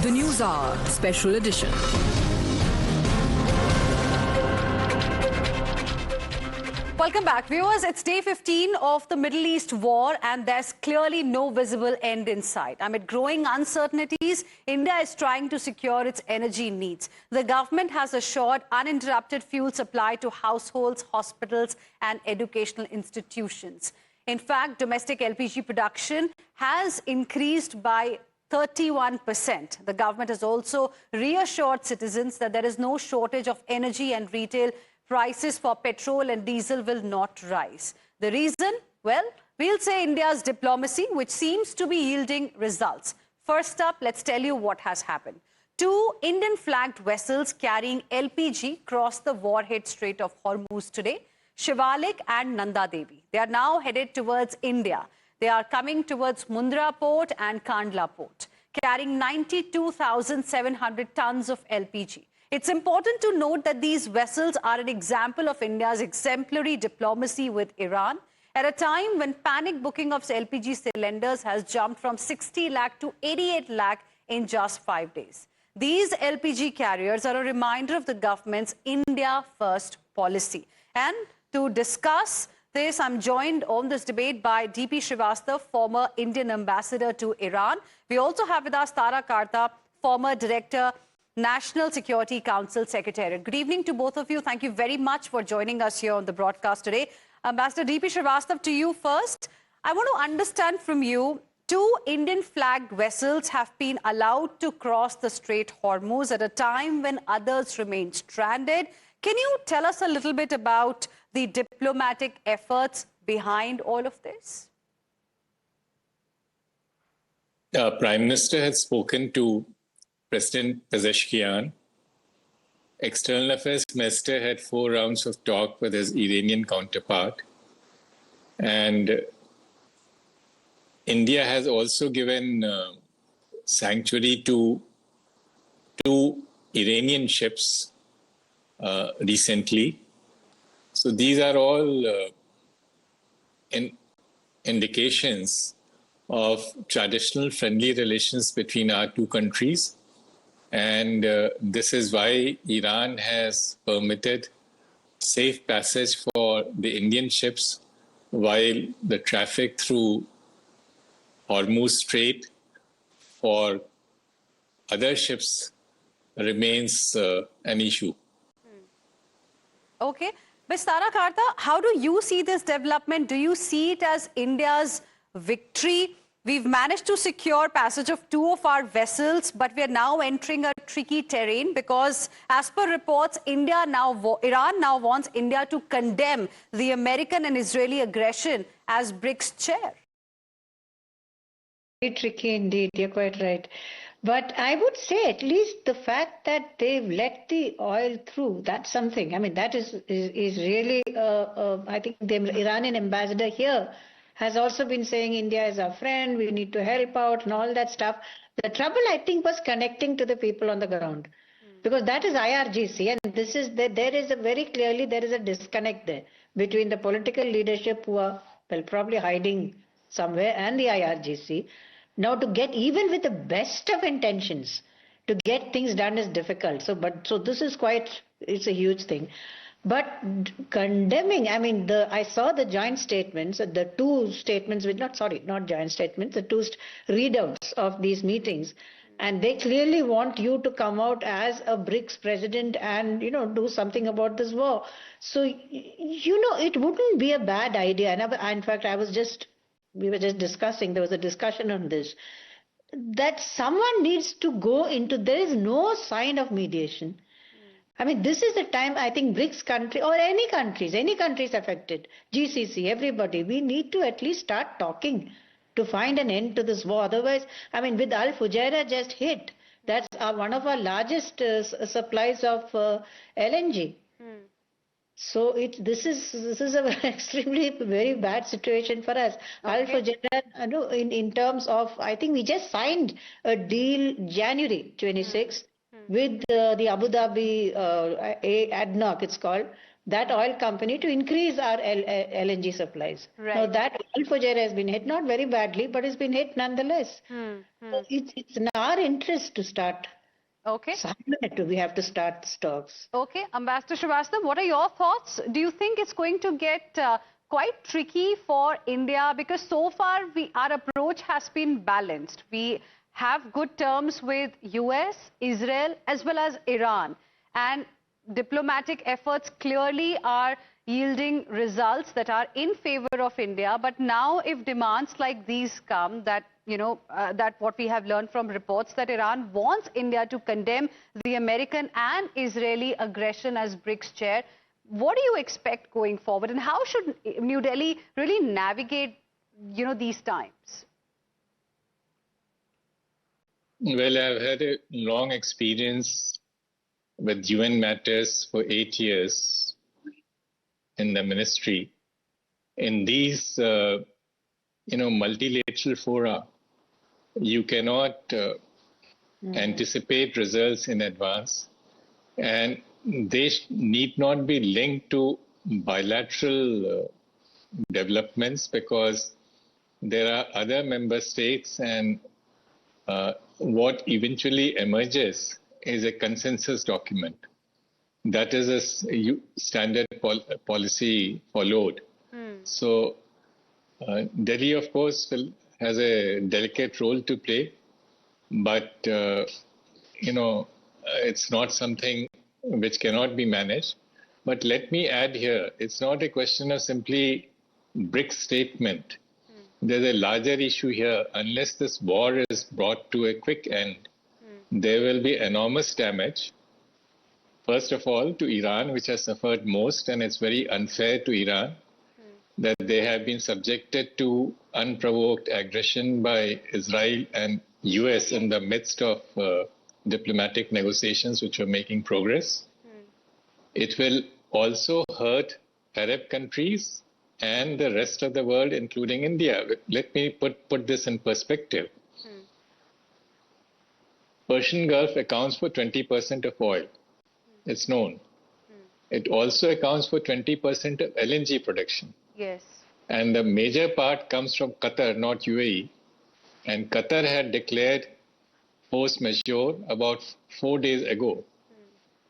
The Newshour Special Edition. Welcome back, viewers. It's day 15 of the Middle East war, and there's clearly no visible end in sight. Amid growing uncertainties, India is trying to secure its energy needs. The government has assured uninterrupted fuel supply to households, hospitals, and educational institutions. In fact, domestic LPG production has increased by 31%. The government has also reassured citizens that there is no shortage of energy, and retail prices for petrol and diesel will not rise. The reason? Well, we'll say India's diplomacy, which seems to be yielding results. First up, let's tell you what has happened. Two Indian-flagged vessels carrying LPG crossed the war-hit Strait of Hormuz today, Shivalik and Nanda Devi. They are now headed towards India. They are coming towards Mundra port and Kandla port, carrying 92,700 tons of LPG. It's important to note that these vessels are an example of India's exemplary diplomacy with Iran at a time when panic booking of LPG cylinders has jumped from 60 lakh to 88 lakh in just 5 days. These LPG carriers are a reminder of the government's India First policy. And to discuss this, I'm joined on this debate by DP Srivastava, former Indian ambassador to Iran. We also have with us Tara Karta, former director, National Security Council Secretariat. Good evening to both of you. Thank you very much for joining us here on the broadcast today. Ambassador DP Srivastava, to you first. I want to understand from you, two Indian-flagged vessels have been allowed to cross the Strait Hormuz at a time when others remain stranded. Can you tell us a little bit about the diplomatic efforts behind all of this? The Prime Minister has spoken to President Pezeshkian. External Affairs Minister had 4 rounds of talk with his Iranian counterpart. And India has also given sanctuary to 2 Iranian ships recently. So these are all indications of traditional friendly relations between our 2 countries. And this is why Iran has permitted safe passage for the Indian ships, while the traffic through Hormuz Strait for other ships remains an issue. Okay. Ms. Tara Karta, how do you see this development? Do you see it as India's victory? We've managed to secure passage of 2 of our vessels, but we are now entering a tricky terrain because, as per reports, Iran now wants India to condemn the American and Israeli aggression as BRICS chair. Very tricky indeed, you're quite right. But I would say at least the fact that they've let the oil through, that's something. I mean, that is really, I think the Iranian ambassador here has also been saying India is our friend, we need to help out and all that stuff. The trouble, I think, was connecting to the people on the ground. Because that is IRGC, and this is there is a very clearly there is a disconnect there between the political leadership who are probably hiding somewhere and the IRGC. Now to get, even with the best of intentions, to get things done is difficult. So this is it's a huge thing. But condemning, I mean, I saw the joint statements, the 2 statements, not joint statements, the 2 readouts of these meetings. And they clearly want you to come out as a BRICS president and, do something about this war. So, it wouldn't be a bad idea. And in fact, we were just discussing, there was a discussion on this, that someone needs to go into, there is no sign of mediation. I mean, this is the time, I think, BRICS country or any countries affected, GCC, everybody, we need to at least start talking to find an end to this war. Otherwise, I mean, with Al Fujairah just hit, that's one of our largest supplies of LNG. So this is a extremely very bad situation for us. Al Fujairah, in terms of, I think we just signed a deal January 26th with the Abu Dhabi ADNOC, it's called, that oil company to increase our LNG supplies. Right. Now that oil fujera has been hit, not very badly, but it's been hit nonetheless. So it's in our interest to start. Okay. We have to start stocks. Okay, Ambassador Srivastava, what are your thoughts? Do you think it's going to get quite tricky for India? Because so far our approach has been balanced. We have good terms with US, Israel, as well as Iran. And diplomatic efforts clearly are yielding results that are in favor of India. But now if demands like these come, that that what we have learned from reports that Iran wants India to condemn the American and Israeli aggression as BRICS chair. What do you expect going forward, and how should New Delhi really navigate, these times? Well, I've had a long experience with UN matters for 8 years in the ministry. In these, multilateral fora, you cannot anticipate results in advance, and they need not be linked to bilateral developments, because there are other member states, and what eventually emerges is a consensus document. That is a standard policy followed. So Delhi, of course, has a delicate role to play, but it's not something which cannot be managed. But let me add here, it's not a question of simply BRICS statement. There's a larger issue here. Unless this war is brought to a quick end, there will be enormous damage. First of all, to Iran, which has suffered most, and it's very unfair to Iran that they have been subjected to unprovoked aggression by Israel and US in the midst of diplomatic negotiations which are making progress. It will also hurt Arab countries and the rest of the world, including India. Let me put this in perspective. Persian Gulf accounts for 20% of oil. It's known. It also accounts for 20% of LNG production. Yes. And the major part comes from Qatar, not UAE. And Qatar had declared force majeure about 4 days ago,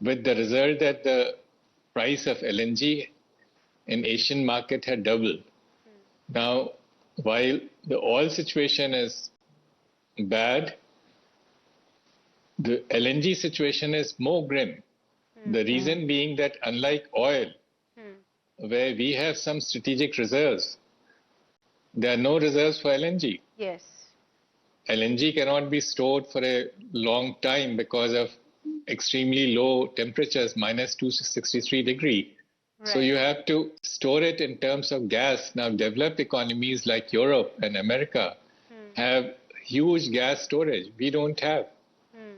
with the result that the price of LNG in Asian market had doubled. Now, while the oil situation is bad, the LNG situation is more grim. The reason being that unlike oil, where we have some strategic reserves, there are no reserves for LNG. Yes. LNG cannot be stored for a long time because of extremely low temperatures, minus 263 degrees. Right. So you have to store it in terms of gas. Now, developed economies like Europe and America have huge gas storage. We don't have.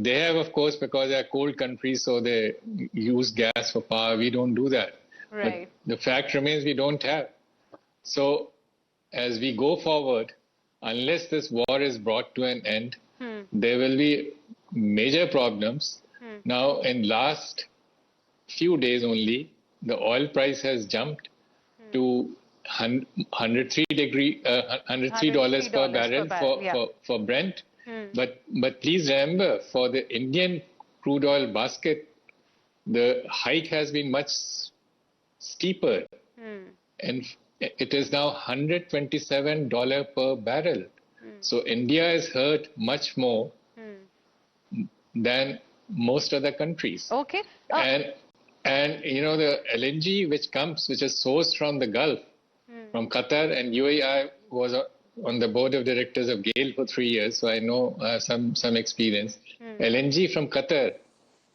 They have, of course, because they are cold countries, so they use gas for power. We don't do that. Right. But the fact remains we don't have. So as we go forward, unless this war is brought to an end, there will be major problems. Now, in last few days only, the oil price has jumped to $103 per barrel for Brent. But please remember, for the Indian crude oil basket, the hike has been much steeper, and it is now $127 per barrel. So India is hurt much more than most other countries. Okay. And the LNG which is sourced from the Gulf, from Qatar and UAE. I was on the board of directors of GAIL for 3 years, so I know some experience. LNG from Qatar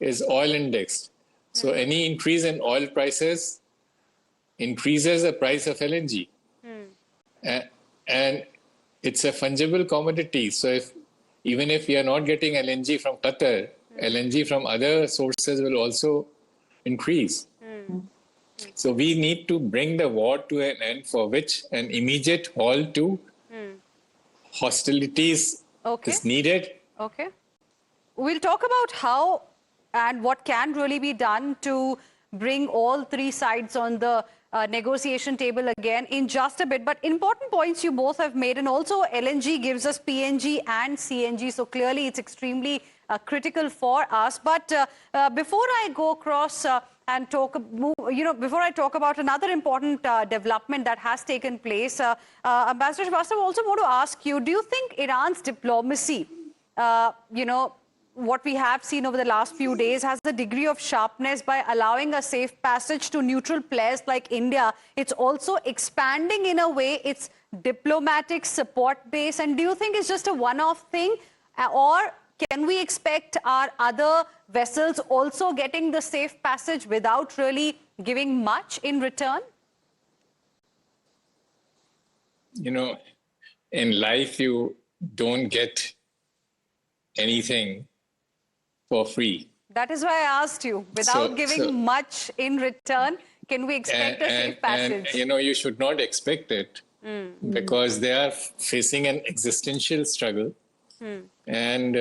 is oil indexed. So any increase in oil prices increases the price of LNG. And it's a fungible commodity. So even if we are not getting LNG from Qatar, LNG from other sources will also increase. So we need to bring the war to an end, for which an immediate halt to hostilities is needed. Okay. We'll talk about how and what can really be done to bring all three sides on the negotiation table again in just a bit. But important points you both have made, and also LNG gives us PNG and CNG, so clearly it's extremely critical for us. But before I go across and before I talk about another important development that has taken place, Ambassador Srivastava, I also want to ask you, do you think Iran's diplomacy, what we have seen over the last few days, has a degree of sharpness by allowing a safe passage to neutral players like India? It's also expanding in a way its diplomatic support base. And do you think it's just a one-off thing, or can we expect our other vessels also getting the safe passage without really giving much in return? In life, you don't get anything for free. That is why I asked you, without giving much in return, can we expect a safe passage? You should not expect it because they are facing an existential struggle. And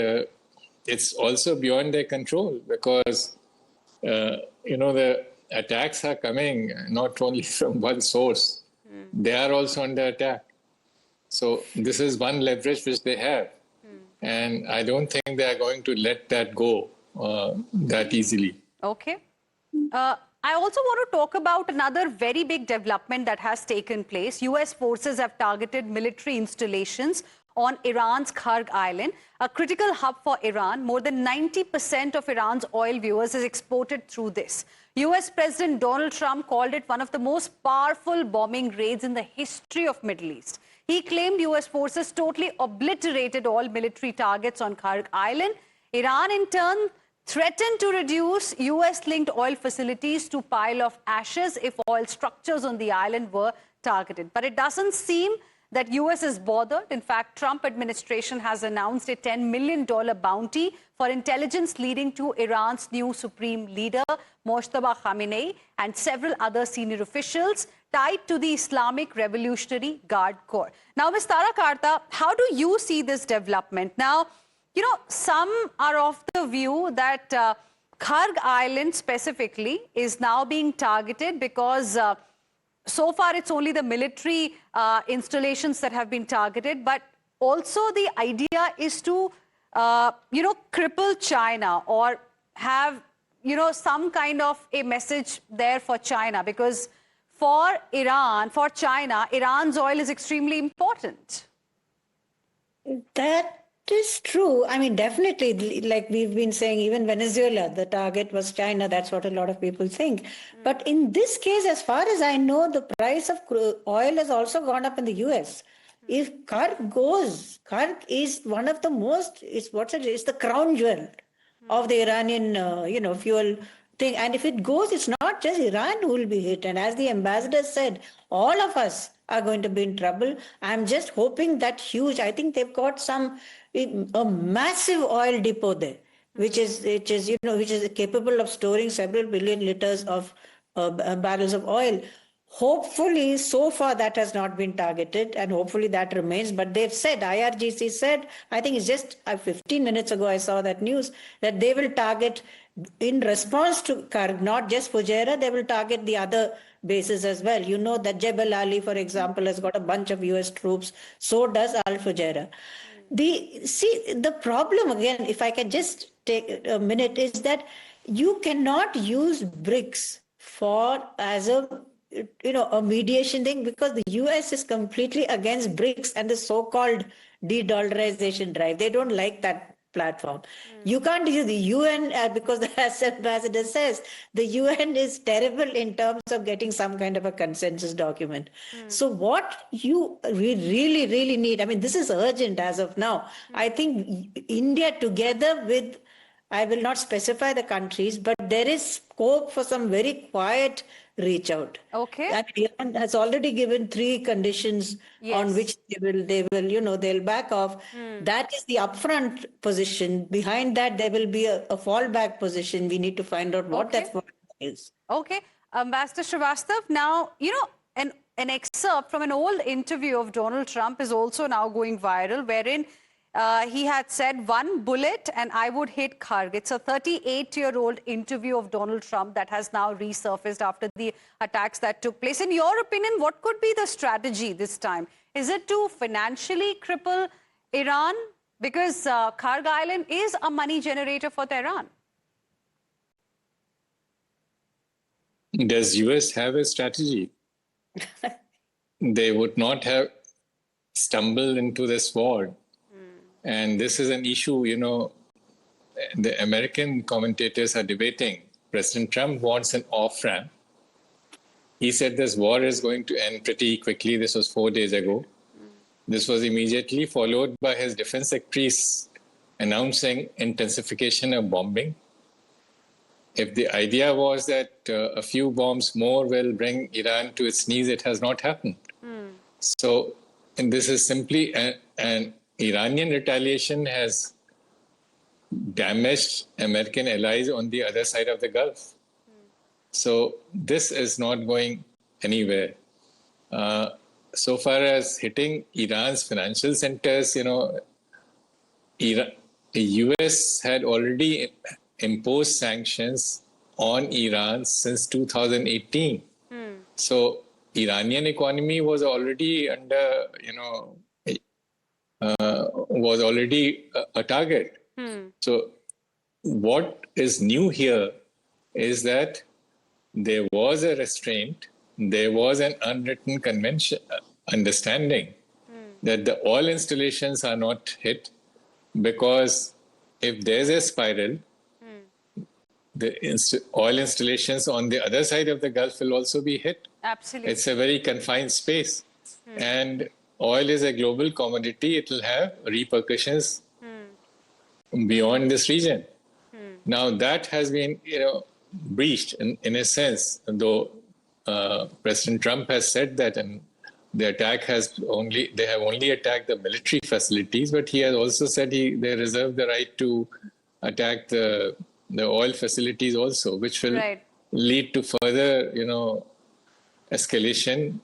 it's also beyond their control because, the attacks are coming not only from one source, they are also under attack. So this is one leverage which they have. And I don't think they are going to let that go that easily. Okay. I also want to talk about another very big development that has taken place. US forces have targeted military installations on Iran's Kharg Island, a critical hub for Iran. More than 90% of Iran's oil viewers is exported through this. US President Donald Trump called it one of the most powerful bombing raids in the history of Middle East. He claimed US forces totally obliterated all military targets on Kharg Island. Iran, in turn, threatened to reduce US-linked oil facilities to pile of ashes if oil structures on the island were targeted. But it doesn't seem that US is bothered. In fact, Trump administration has announced a $10 million bounty for intelligence leading to Iran's new supreme leader, Mojtaba Khamenei, and several other senior officials tied to the Islamic Revolutionary Guard Corps. Now, Ms. Tara Karta, how do you see this development? Now, some are of the view that Kharg Island specifically is now being targeted because so far it's only the military installations that have been targeted, but also the idea is to, cripple China or have, some kind of a message there for China, because for China, Iran's oil is extremely important. That is true. I mean, definitely, like we've been saying, even Venezuela, the target was China. That's what a lot of people think. But in this case, as far as I know, the price of oil has also gone up in the US. If Kharg goes, Kharg is one of the most, it's the crown jewel of the Iranian, fuel thing. And if it goes, it's not just Iran who will be hit. And as the ambassador said, all of us are going to be in trouble. I'm just hoping that I think they've got a massive oil depot there, which is capable of storing several billion liters of barrels of oil. Hopefully, so far that has not been targeted, and hopefully that remains. But they've said, IRGC said, I think it's just 15 minutes ago I saw that news, that they will target, in response to Kharg, not just Fujairah, they will target the other bases as well. You know that Jebel Ali, for example, has got a bunch of US troops. So does Al Fujairah. The problem, again, if I can just take a minute, is that you cannot use BRICS as a mediation thing, because the US is completely against BRICS and the so-called de-dollarization drive. They don't like that platform. You can't use the UN because the ambassador says the UN is terrible in terms of getting some kind of a consensus document. So what we really, really need, I mean, this is urgent as of now. I think India, together with, I will not specify the countries, but there is scope for some very quiet reach out. Okay. And Iran has already given 3 conditions on which they'll back off. That is the upfront position. Behind that, there will be a fallback position. We need to find out what that fallback is. Okay. Ambassador Srivastava, now, an excerpt from an old interview of Donald Trump is also now going viral, wherein he had said, one bullet and I would hit Kharg. It's a 38-year-old interview of Donald Trump that has now resurfaced after the attacks that took place. In your opinion, what could be the strategy this time? Is it to financially cripple Iran? Because Kharg Island is a money generator for Tehran. Does US have a strategy? They would not have stumbled into this war. And this is an issue, the American commentators are debating. President Trump wants an off-ramp. He said this war is going to end pretty quickly. This was 4 days ago. This was immediately followed by his defense secretary's announcing intensification of bombing. If the idea was that a few bombs more will bring Iran to its knees, it has not happened. So, and this is simply an Iranian retaliation has damaged American allies on the other side of the Gulf. So this is not going anywhere. So far as hitting Iran's financial centers, the US had already imposed sanctions on Iran since 2018. So Iranian economy was already under, was already a target. So what is new here is that there was a restraint, there was an unwritten convention, understanding that the oil installations are not hit, because if there's a spiral, the oil installations on the other side of the Gulf will also be hit. Absolutely. It's a very confined space. And oil is a global commodity. It will have repercussions beyond this region. Now that has been, breached in a sense, though President Trump has said that, and the attack they have only attacked the military facilities, but he has also said they reserve the right to attack the oil facilities also, which will lead to further, escalation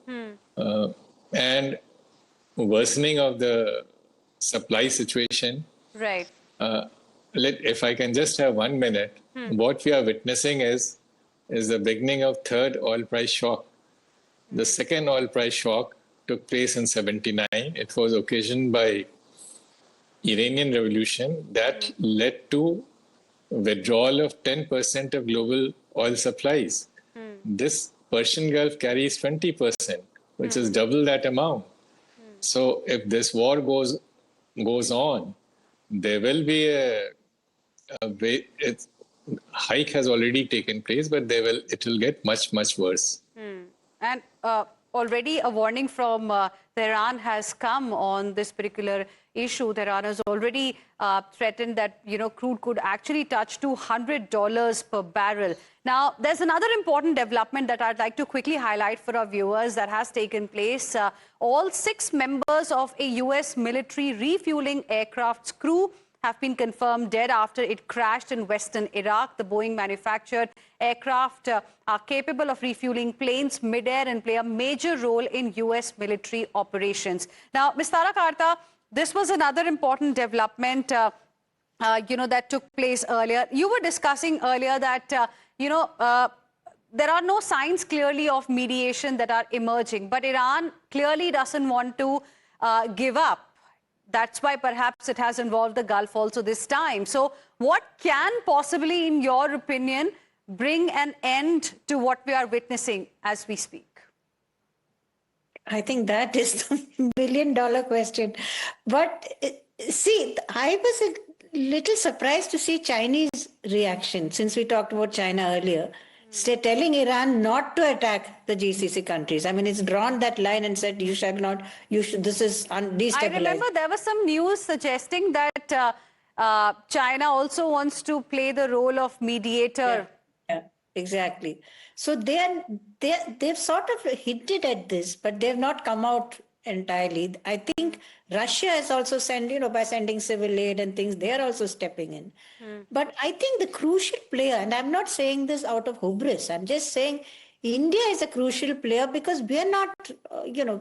and worsening of the supply situation. Right. If I can just have 1 minute, what we are witnessing is the beginning of third oil price shock. The second oil price shock took place in 79. It was occasioned by Iranian Revolution that led to withdrawal of 10% of global oil supplies. This Persian Gulf carries 20%, which is double that amount. So if this war goes on, there will be a hike has already taken place, but it will get much, much worse. And already a warning from Tehran has come on this particular issue. Tehran has already threatened that, crude could actually touch $200 per barrel. Now, there's another important development that I'd like to quickly highlight for our viewers that has taken place. All 6 members of a US military refueling aircraft's crew have been confirmed dead after it crashed in western Iraq. The Boeing-manufactured aircraft are capable of refueling planes mid-air and play a major role in US military operations. Now, Ms. Tara Karta, this was another important development, that took place earlier. You were discussing earlier that, there are no signs clearly of mediation that are emerging, but Iran clearly doesn't want to give up. That's why perhaps it has involved the Gulf also this time. So what can possibly, in your opinion, bring an end to what we are witnessing as we speak? I think that is the million-dollar question. But see, I was a little surprised to see Chinese reaction, since we talked about China earlier. Telling Iran not to attack the GCC countries. I mean, it's drawn that line and said, you shall not, this is destabilized. I remember there was some news suggesting that China also wants to play the role of mediator. Yeah, exactly. So they've sort of hinted at this, but they've not come out entirely. I think Russia has also sent, by sending civil aid and things, they're also stepping in. But I think the crucial player, and I'm not saying this out of hubris, I'm just saying India is a crucial player because we are not,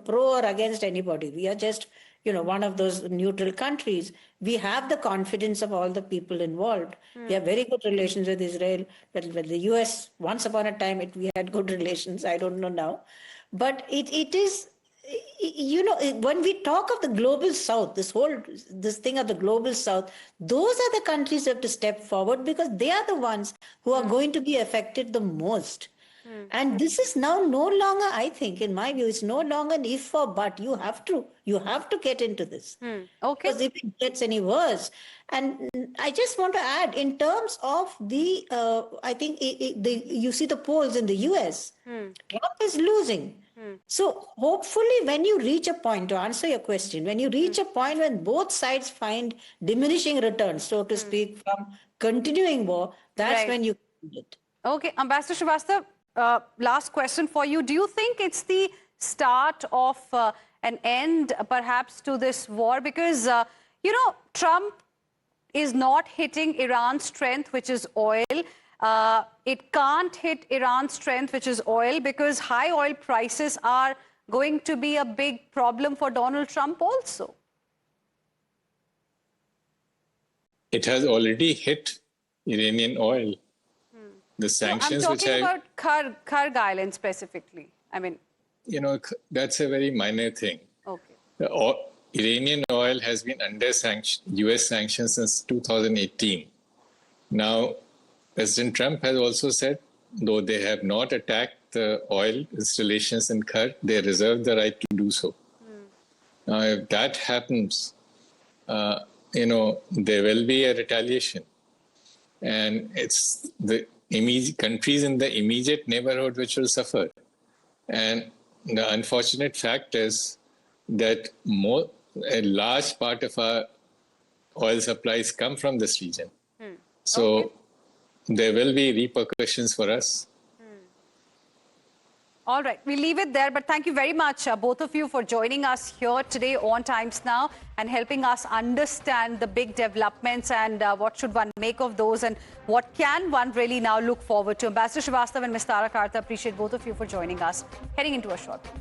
pro or against anybody. We are just, one of those neutral countries, we have the confidence of all the people involved. We have very good relations with Israel. With the US, once upon a time, we had good relations. I don't know now. But it is, when we talk of the global south, this thing of the global south, those are the countries that have to step forward because they are the ones who are going to be affected the most. And this is now no longer, I think, in my view, it's no longer an if or but. You have to get into this. Okay. Because if it gets any worse. And I just want to add, in terms of the, I think you see the polls in the US, Trump is losing. So hopefully when you reach a point, to answer your question, when you reach a point when both sides find diminishing returns, so to speak, from continuing war, that's when you do it. Okay, Ambassador Srivastava, last question for you. Do you think it's the start of an end, perhaps, to this war? Because, Trump is not hitting Iran's strength, which is oil. It can't hit Iran's strength, which is oil, because high oil prices are going to be a big problem for Donald Trump also. It has already hit Iranian oil. The sanctions, I'm talking about Kharg Island specifically. I mean, that's a very minor thing. Okay. The Iranian oil has been under US sanctions since 2018. Now, President Trump has also said, though they have not attacked the oil installations in Kharg, they reserve the right to do so. Now, if that happens, there will be a retaliation. And it's the countries in the immediate neighborhood which will suffer. And the unfortunate fact is that a large part of our oil supplies come from this region. So there will be repercussions for us. All right, we'll leave it there. But thank you very much, both of you, for joining us here today on Times Now and helping us understand the big developments and what should one make of those and what can one really now look forward to. Ambassador Srivastava and Ms. Tara Karta, appreciate both of you for joining us. Heading into a short break.